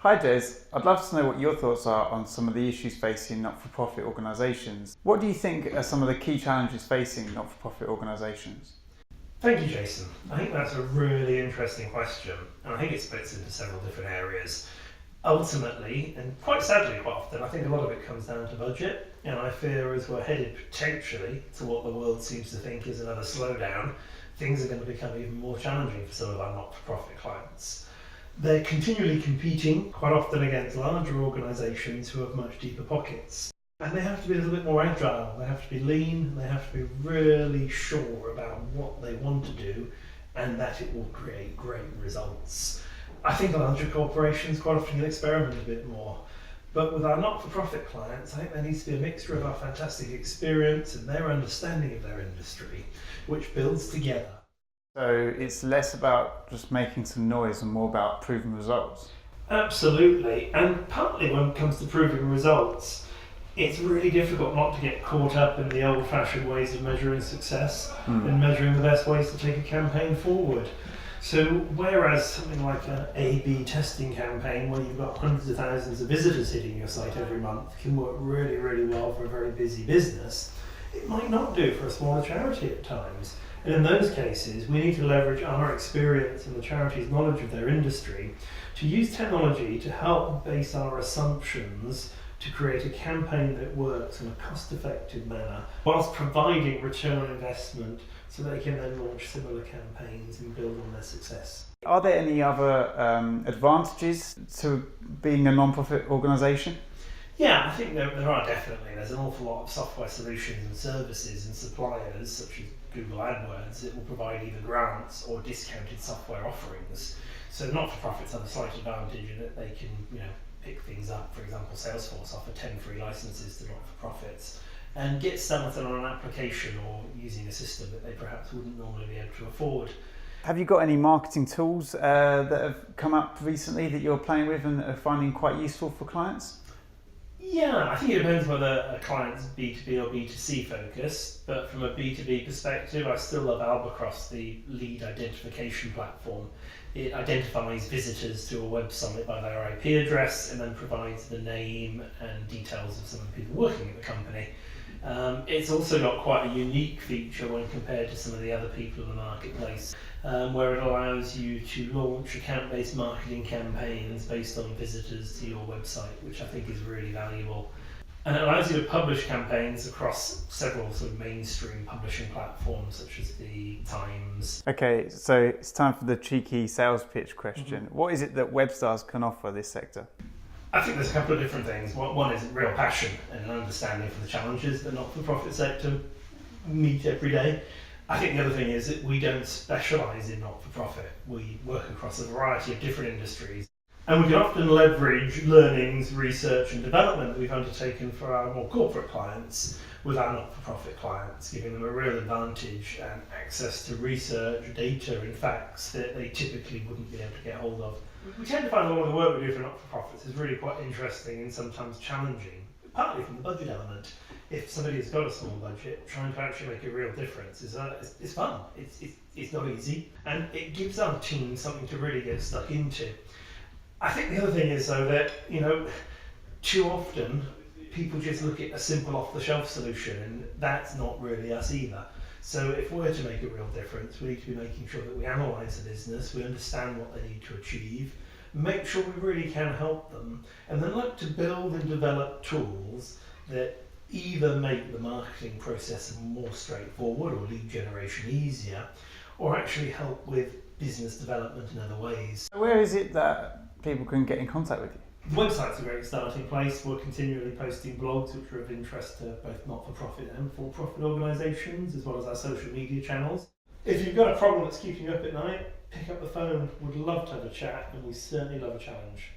Hi Jez, I'd love to know what your thoughts are on some of the issues facing not-for-profit organisations. What do you think are some of the key challenges facing not-for-profit organisations? Thank you, Jason. I think that's a really interesting question, and I think it splits into several different areas. Ultimately, and quite sadly quite often, I think a lot of it comes down to budget, and I fear as we're headed potentially to what the world seems to think is another slowdown, things are going to become even more challenging for some of our not-for-profit clients. They're continually competing, quite often against larger organisations who have much deeper pockets. And they have to be a little bit more agile, they have to be lean, they have to be really sure about what they want to do and that it will create great results. I think larger corporations quite often can experiment a bit more. But with our not-for-profit clients, I think there needs to be a mixture of our fantastic experience and their understanding of their industry, which builds together. So it's less about just making some noise and more about proving results? Absolutely, and partly when it comes to proving results, it's really difficult not to get caught up in the old-fashioned ways of measuring success and measuring the best ways to take a campaign forward. So whereas something like an A/B testing campaign where you've got hundreds of thousands of visitors hitting your site every month can work really, really well for a very busy business, it might not do for a smaller charity at times. And in those cases, we need to leverage our experience and the charity's knowledge of their industry to use technology to help base our assumptions to create a campaign that works in a cost-effective manner whilst providing return on investment so they can then launch similar campaigns and build on their success. Are there any other advantages to being a non-profit organisation? Yeah, I think there are definitely. There's an awful lot of software solutions and services and suppliers such as Google AdWords that will provide either grants or discounted software offerings. So not-for-profits have a slight advantage in that they can, pick things up. For example, Salesforce offer 10 free licenses to not-for-profits and get started on an application or using a system that they perhaps wouldn't normally be able to afford. Have you got any marketing tools that have come up recently that you're playing with and are finding quite useful for clients? Yeah, I think it depends whether a client's B2B or B2C focused, but from a B2B perspective, I still love Albacross, the lead identification platform. It identifies visitors to a website by their IP address and then provides the name and details of some of the people working at the company. It's also got quite a unique feature when compared to some of the other people in the marketplace, where it allows you to launch account-based marketing campaigns based on visitors to your website, which I think is really valuable. And it allows you to publish campaigns across several sort of mainstream publishing platforms such as the Times. Okay, so it's time for the cheeky sales pitch question. What is it that Webstars can offer this sector? I think there's a couple of different things. One is real passion and an understanding for the challenges the not-for-profit sector meet every day. I think the other thing is that we don't specialise in not-for-profit. We work across a variety of different industries. And we can often leverage learnings, research and development that we've undertaken for our more corporate clients with our not-for-profit clients, giving them a real advantage and access to research, data and facts that they typically wouldn't be able to get hold of. We tend to find a lot of the work we do for not-for-profits is really quite interesting and sometimes challenging, partly from the budget element. If somebody has got a small budget, trying to actually make a real difference is fun. It's not easy, and it gives our team something to really get stuck into. I think the other thing is though that, too often people just look at a simple off-the-shelf solution and that's not really us either. So if we're to make a real difference, we need to be making sure that we analyse the business, we understand what they need to achieve, make sure we really can help them, and then look to build and develop tools that either make the marketing process more straightforward or lead generation easier, or actually help with business development in other ways. Where is it that people can get in contact with you? The website's a great starting place. We're continually posting blogs which are of interest to both not-for-profit and for-profit organisations, as well as our social media channels. If you've got a problem that's keeping you up at night, pick up the phone. We'd love to have a chat, and we certainly love a challenge.